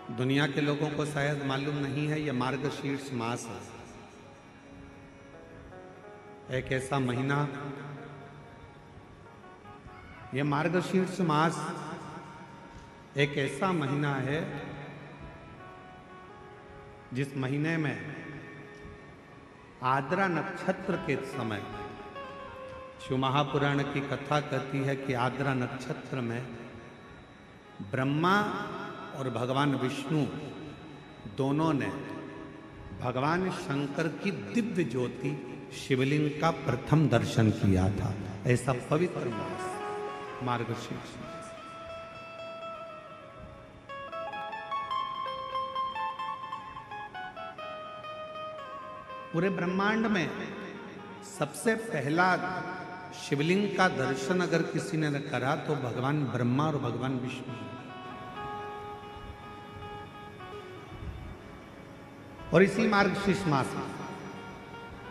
दुनिया के लोगों को शायद मालूम नहीं है, यह मार्गशीर्ष मास है। एक ऐसा महीना, यह मार्गशीर्ष मास एक ऐसा महीना है जिस महीने में आद्रा नक्षत्र के समय, शिव महापुराण की कथा कहती है कि आद्रा नक्षत्र में ब्रह्मा और भगवान विष्णु दोनों ने भगवान शंकर की दिव्य ज्योति शिवलिंग का प्रथम दर्शन किया था। ऐसा पवित्र मास मार्गशीर्ष मास। पूरे ब्रह्मांड में सबसे पहला शिवलिंग का दर्शन अगर किसी ने करा तो भगवान ब्रह्मा और भगवान विष्णु। और इसी मार्गशीर्ष मास में,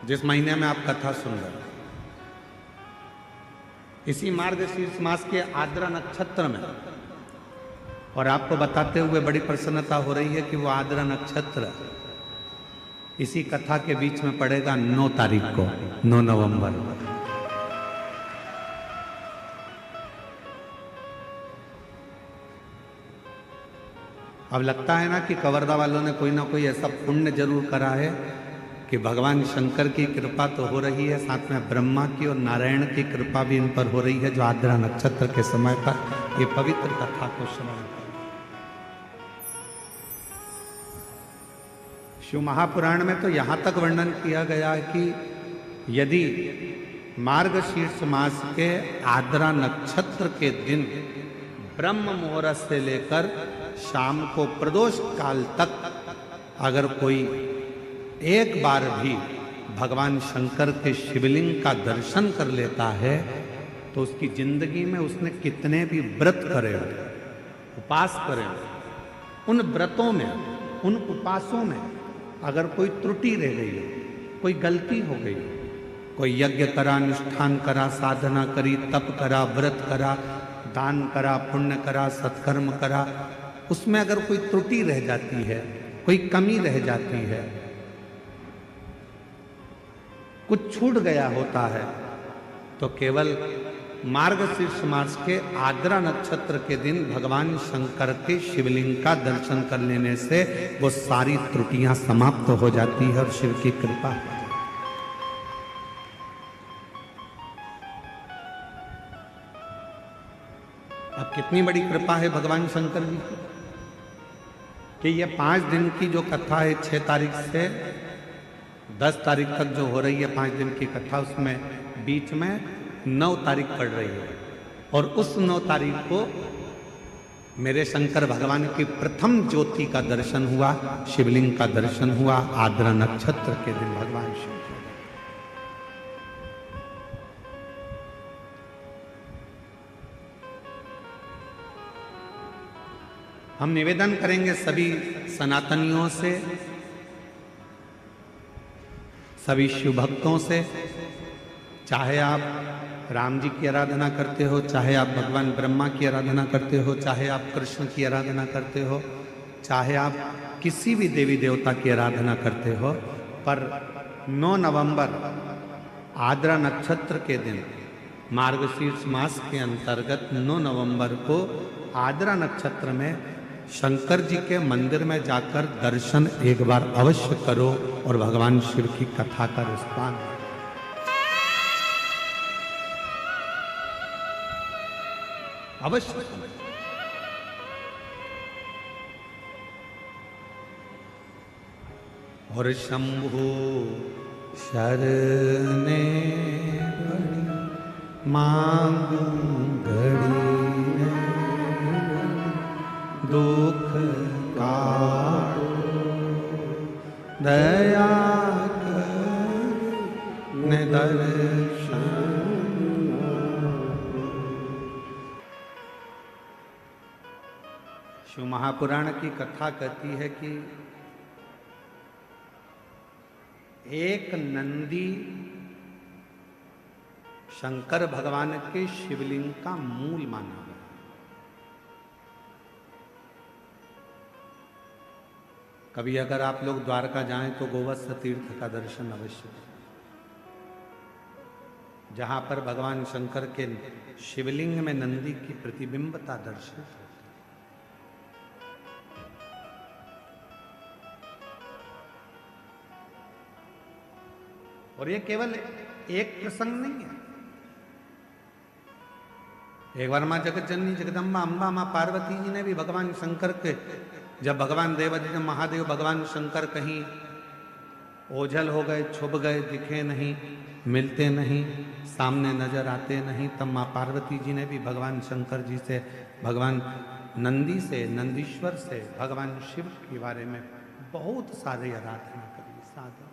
जिस महीने में आप कथा सुन रहे हैं, इसी मार्गशीर्ष मास के आद्रा नक्षत्र में, और आपको बताते हुए बड़ी प्रसन्नता हो रही है कि वो आद्रा नक्षत्र इसी कथा के बीच में पड़ेगा 9 तारीख को, 9 नवंबर। अब लगता है ना कि कवर्धा वालों ने कोई ना कोई ऐसा पुण्य जरूर करा है कि भगवान शंकर की कृपा तो हो रही है, साथ में ब्रह्मा की और नारायण की कृपा भी इन पर हो रही है, जो आद्रा नक्षत्र के समय पर ये पवित्र कथा को श्रवण कर। शिव महापुराण में तो यहाँ तक वर्णन किया गया है कि यदि मार्गशीर्ष मास के आद्रा नक्षत्र के दिन ब्रह्म मुहूर्त से लेकर शाम को प्रदोष काल तक अगर कोई एक बार भी भगवान शंकर के शिवलिंग का दर्शन कर लेता है तो उसकी जिंदगी में उसने कितने भी व्रत करे हो, उपास करे हो, उन व्रतों में, उन उपासों में अगर कोई त्रुटि रह गई हो, कोई गलती हो गई, कोई यज्ञ करा, अनुष्ठान करा, साधना करी, तप करा, व्रत करा, दान करा, पुण्य करा, सत्कर्म करा, उसमें अगर कोई त्रुटि रह जाती है, कोई कमी रह जाती है, कुछ छूट गया होता है, तो केवल मार्गशीर्ष मास के आद्रा नक्षत्र के दिन भगवान शंकर के शिवलिंग का दर्शन कर लेने से वो सारी त्रुटियां समाप्त हो जाती है और शिव की कृपा। अब कितनी बड़ी कृपा है भगवान शंकर जी की कि ये 5 दिन की जो कथा है, 6 तारीख से 10 तारीख तक जो हो रही है 5 दिन की कथा, उसमें बीच में 9 तारीख पड़ रही है, और उस 9 तारीख को मेरे शंकर भगवान की प्रथम ज्योति का दर्शन हुआ, शिवलिंग का दर्शन हुआ आद्रा नक्षत्र के दिन भगवान शिव। हम निवेदन करेंगे सभी सनातनियों से, सभी शिव भक्तों से, चाहे आप राम जी की आराधना करते हो, चाहे आप भगवान ब्रह्मा की आराधना करते हो, चाहे आप कृष्ण की आराधना करते हो, चाहे आप किसी भी देवी देवता की आराधना करते हो, पर 9 नवंबर आद्रा नक्षत्र के दिन मार्गशीर्ष मास के अंतर्गत 9 नवंबर को आद्रा नक्षत्र में शंकर जी के मंदिर में जाकर दर्शन एक बार अवश्य करो और भगवान शिव की कथा का रिस्पान अवश्य। और शंभु शरणे मांगू घड़ी दुख काटो दया कर दर्शन। शिव महापुराण की कथा कहती है कि एक नंदी शंकर भगवान के शिवलिंग का मूल माना गया। कभी अगर आप लोग द्वारका जाएं तो गोवत्स तीर्थ का दर्शन अवश्य करें, जहां पर भगवान शंकर के शिवलिंग में नंदी की प्रतिबिंबता दर्शित होती है। और ये केवल एक प्रसंग नहीं है। एक बार मां जगत जननी जगदम्बा अम्बा मां पार्वती जी ने भी भगवान शंकर के, जब भगवान देवादिदेव महादेव भगवान शंकर कहीं ओझल हो गए, छुप गए, दिखे नहीं, मिलते नहीं, सामने नजर आते नहीं, तब मां पार्वती जी ने भी भगवान शंकर जी से, भगवान नंदी से, नंदीश्वर से, भगवान शिव के बारे में बहुत सारे आराधना करी, साधना।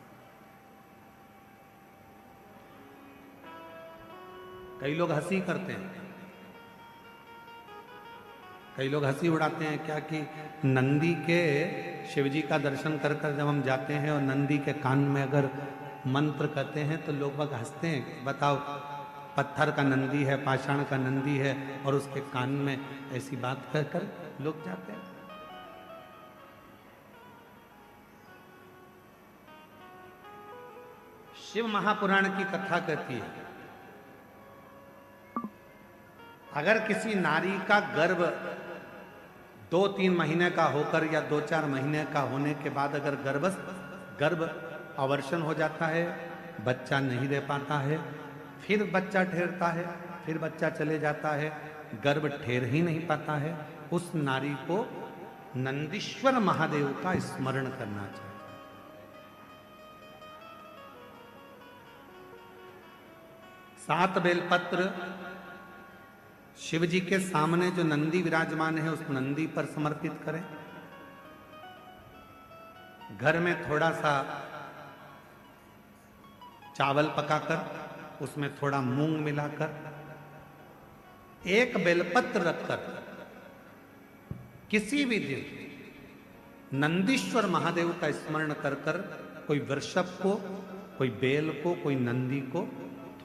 कई लोग हंसी करते हैं, कई लोग हंसी उड़ाते हैं क्या कि नंदी के शिव जी का दर्शन कर कर जब हम जाते हैं और नंदी के कान में अगर मंत्र कहते हैं तो लोग बाग हंसते हैं। बताओ, पत्थर का नंदी है, पाषाण का नंदी है, और उसके कान में ऐसी बात कह कर लोग जाते हैं। शिव महापुराण की कथा कहती है, अगर किसी नारी का गर्भ 2-3 महीने का होकर या 2-4 महीने का होने के बाद अगर गर्भ अवर्षण हो जाता है, बच्चा नहीं दे पाता है, फिर बच्चा ठहरता है, फिर बच्चा चले जाता है, गर्भ ठहर ही नहीं पाता है, उस नारी को नंदीश्वर महादेव का स्मरण करना चाहिए। सात बेलपत्र शिव जी के सामने जो नंदी विराजमान है उस नंदी पर समर्पित करें। घर में थोड़ा सा चावल पकाकर उसमें थोड़ा मूंग मिलाकर एक बेलपत्र रखकर किसी भी दिन नंदीश्वर महादेव का स्मरण कर कर कोई वृषभ को, कोई बेल को, कोई नंदी को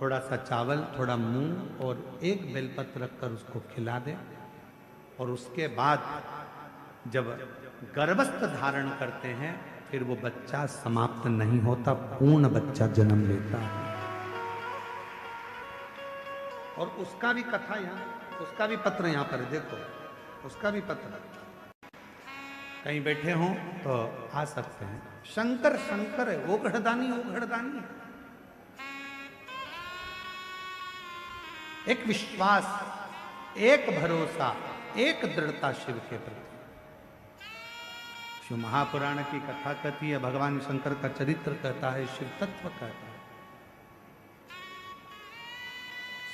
थोड़ा सा चावल, थोड़ा मूंग और एक बेलपत्र रखकर उसको खिला दे, और उसके बाद जब गर्भस्थ धारण करते हैं फिर वो बच्चा समाप्त नहीं होता, पूर्ण बच्चा जन्म लेता है। और उसका भी कथा यहाँ, उसका भी पत्र यहाँ पर देखो, उसका भी पत्र कहीं बैठे हों तो आ सकते हैं। शंकर शंकर है, वो घड़दानी, वो घड़दानी है। एक विश्वास, एक भरोसा, एक दृढ़ता शिव के प्रति। शिव महापुराण की कथा कहती है, भगवान शंकर का चरित्र कहता है, शिव तत्व कहता है।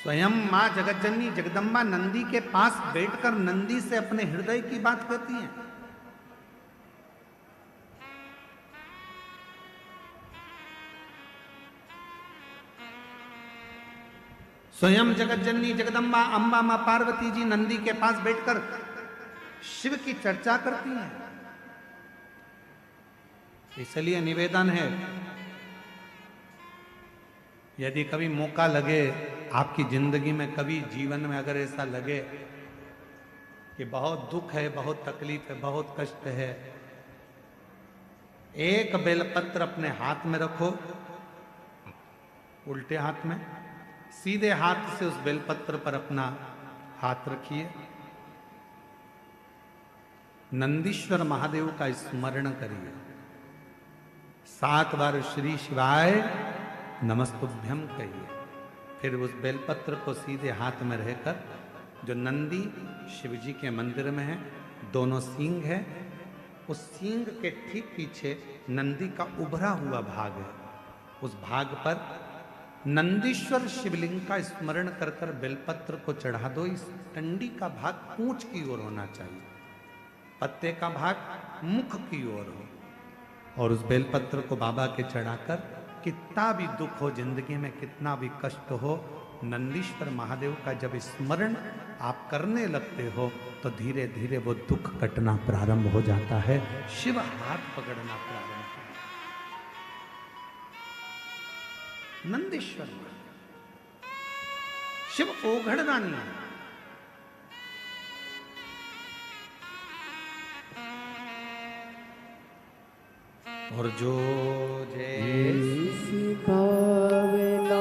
स्वयं मां जगतजननी जगदम्बा नंदी के पास बैठकर नंदी से अपने हृदय की बात कहती हैं। स्वयं जगतजननी जगदम्बा अम्बा मां पार्वती जी नंदी के पास बैठकर शिव की चर्चा करती हैं। इसलिए निवेदन है, यदि कभी मौका लगे आपकी जिंदगी में, कभी जीवन में अगर ऐसा लगे कि बहुत दुख है, बहुत तकलीफ है, बहुत कष्ट है, एक बेलपत्र अपने हाथ में रखो, उल्टे हाथ में, सीधे हाथ से उस बेलपत्र पर अपना हाथ रखिए, नंदीश्वर महादेव का स्मरण करिए, 7 बार श्री शिवाय नमस्तुभ्यम कहिए, फिर उस बेलपत्र को सीधे हाथ में रहकर, जो नंदी शिव जी के मंदिर में है, दोनों सींग है, उस सींग के ठीक पीछे नंदी का उभरा हुआ भाग है, उस भाग पर नंदीश्वर शिवलिंग का स्मरण कर कर बेलपत्र को चढ़ा दो। इस टंडी का भाग पूंछ की ओर होना चाहिए, पत्ते का भाग मुख की ओर हो, और उस बेलपत्र को बाबा के चढ़ाकर, कितना भी दुख हो जिंदगी में, कितना भी कष्ट हो, नंदीश्वर महादेव का जब स्मरण आप करने लगते हो तो धीरे धीरे वो दुख कटना प्रारंभ हो जाता है, शिव हाथ पकड़ना प्रारंभ। नंदीश्वर शिव ओघड़दानी है। और जो जैसी भावना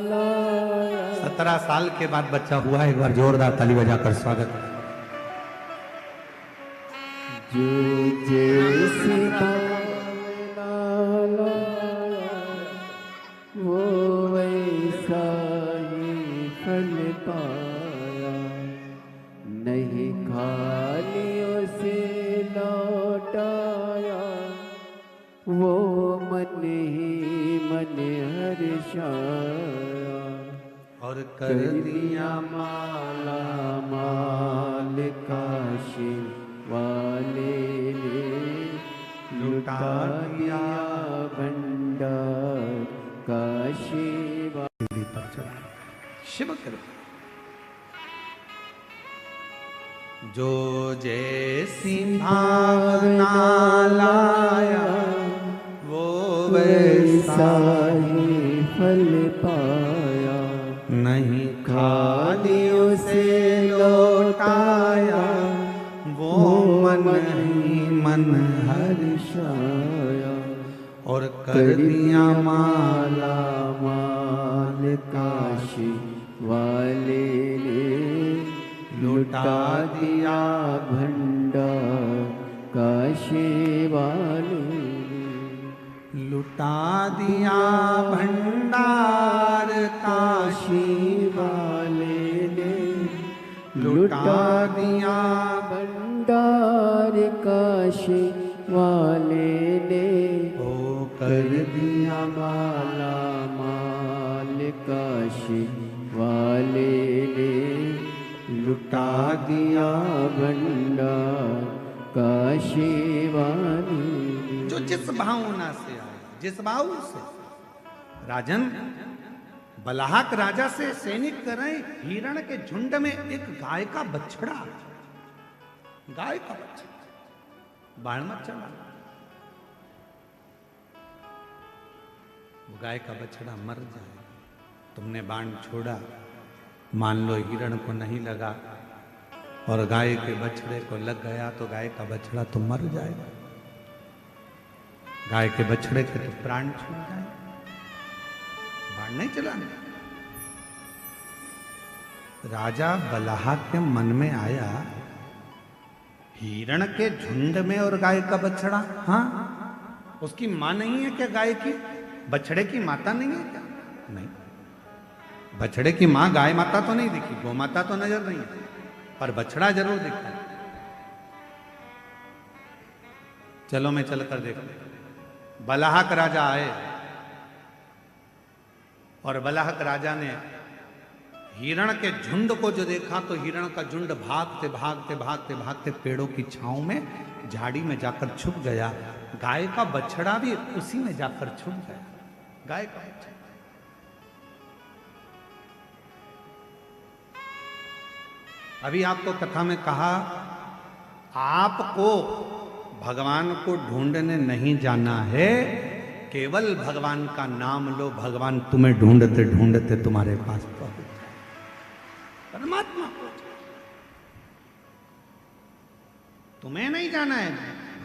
लाया। 17 साल के बाद बच्चा हुआ। एक बार जोरदार ताली बजाकर स्वागत। जो जैसी भावना लाया वो वैसा ही फल पाया। नहीं खाली उसे लौटाया वो मन ही मन हर्षाया। और कर दिया माला माल काशी वाले ने लुटा दिया भंडार काशी वाले पर चढ़ा शिव कृपा। जो जैसी भावना लाया वो वैसा ही फल पाया। नहीं खाली उसे लौटाया वो मन ही मन हर्षाया। और कर दिया माला माल काशी वाले ने लुटा दिया भंडार काशी वाले ने। लुटा दिया भंडार काशी वाले ने लुटा दिया भंडार काशी वाले ने। ओ कर दिया माला माल काशी वाले ने लुटा दिया भंडार काशी वाले ने। जो जिस भावना से आए, जिस भाव से। राजन, बलाहक राजा से सैनिक कर रहे हिरण के झुंड में एक गाय का बछड़ा, गाय का बछड़ा बाण मत चला। वो गाय का बछड़ा मर जाए, तुमने बाण छोड़ा, मान लो हिरण को नहीं लगा और गाय के बछड़े को लग गया तो गाय का बछड़ा तो मर जाएगा। गाय के बछड़े के तो प्राण छूट जाए, बाण नहीं चलाने। राजा बलाहा के मन में आया, हिरण के झुंड में और गाय का बछड़ा, हाँ उसकी मां नहीं है क्या? गाय की बछड़े की माता नहीं है क्या? नहीं, बछड़े की मां गाय माता तो नहीं दिखी, गौ माता तो नजर नहीं है, पर बछड़ा जरूर दिखता है। चलो मैं चलकर देखता। बलाहक राजा आए और बलाहक राजा ने हिरण के झुंड को जो देखा तो हिरण का झुंड भागते भागते भागते भागते पेड़ों की छांव में झाड़ी में जाकर छुप गया। गाय का बछड़ा भी उसी में जाकर छुप गया। गाय का बछड़ा। अभी आपको कथा में कहा, आपको भगवान को ढूंढने नहीं जाना है, केवल भगवान का नाम लो, भगवान तुम्हें ढूंढते ढूंढते तुम्हारे पास पहुंच जाए। परमात्मा तुम्हें नहीं जाना है,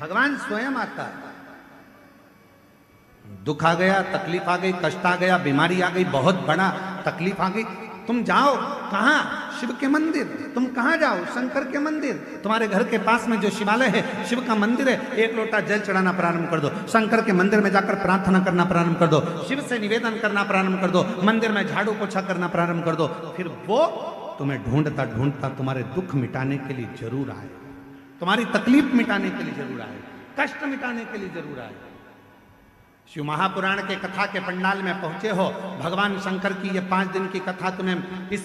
भगवान स्वयं आता है। दुख आ गया, तकलीफ आ गई, कष्ट आ गया, बीमारी आ गई, बहुत बड़ा तकलीफ आ गई, तुम जाओ कहां? शिव के मंदिर। तुम कहां जाओ? शंकर के मंदिर। तुम्हारे घर के पास में जो शिवालय है, शिव का मंदिर है, एक लोटा जल चढ़ाना प्रारंभ कर दो। शंकर के मंदिर में जाकर प्रार्थना करना प्रारंभ कर दो, शिव से निवेदन करना प्रारंभ कर दो, मंदिर में झाड़ू पोछा करना प्रारंभ कर दो। फिर वो तुम्हें ढूंढता ढूंढता तुम्हारे दुख मिटाने के लिए जरूर आए, तुम्हारी तकलीफ मिटाने के लिए जरूर आए, कष्ट मिटाने के लिए जरूर आए। शिव महापुराण के कथा के पंडाल में पहुंचे हो, भगवान शंकर की ये 5 दिन की कथा तुम्हें इस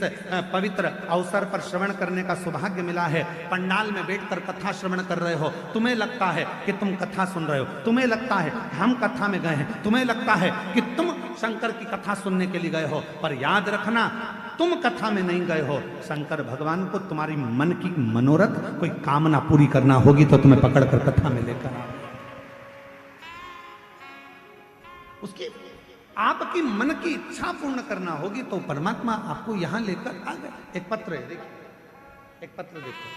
पवित्र अवसर पर श्रवण करने का सौभाग्य मिला है। पंडाल में बैठकर कथा श्रवण कर रहे हो, तुम्हें लगता है कि तुम कथा सुन रहे हो, तुम्हें लगता है हम कथा में गए हैं, तुम्हें लगता है कि तुम शंकर की कथा सुनने के लिए गए हो, पर याद रखना तुम कथा में नहीं गए हो। शंकर भगवान को तुम्हारी मन की मनोरथ, कोई कामना पूरी करना होगी तो तुम्हें पकड़कर कथा में लेकर आओ। उसकी आपकी मन की इच्छा पूर्ण करना होगी तो परमात्मा आपको यहां लेकर आ गए। एक पत्र है, देखिए, एक पत्र देखो।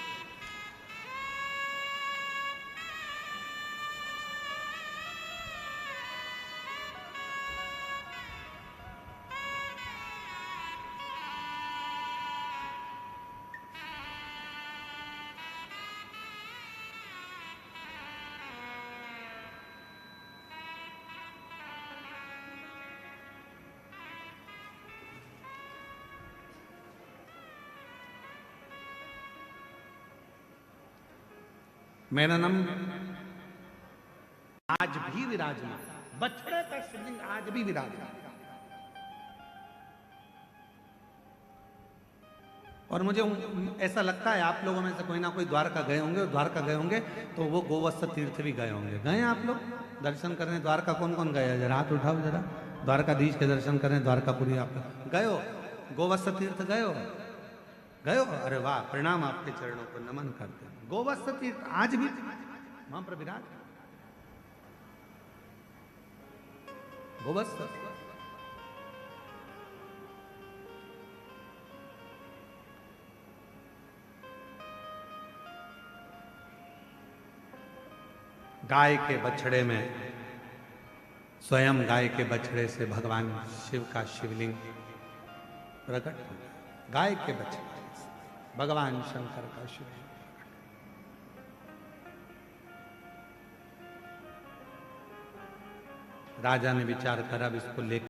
मेननम आज भी विराजमान, बछड़े का शिवलिंग आज भी विराजमान। और मुझे ऐसा लगता है आप लोगों में से कोई ना कोई द्वारका गए होंगे, और द्वारका गए होंगे तो वो गोवत्स तीर्थ भी गए होंगे। गए हैं आप लोग दर्शन करने द्वारका? कौन कौन गए हैं? जरा हाथ उठाओ जरा। द्वारकाधीश के दर्शन करने द्वारकापुरी आप गए हो? गोवत्स तीर्थ गए हो? गए हो? अरे वाह, प्रणाम, आपके चरणों को नमन करते हैं। गोवत्स तीर्थ आज भी वहां पर विराज गोवत्स। गाय के बछड़े में, स्वयं गाय के बछड़े से भगवान शिव का शिवलिंग प्रकट हो। गाय के बछड़े से भगवान शंकर का शिवलिंग। राजा ने विचार करा, अब इसको लेकर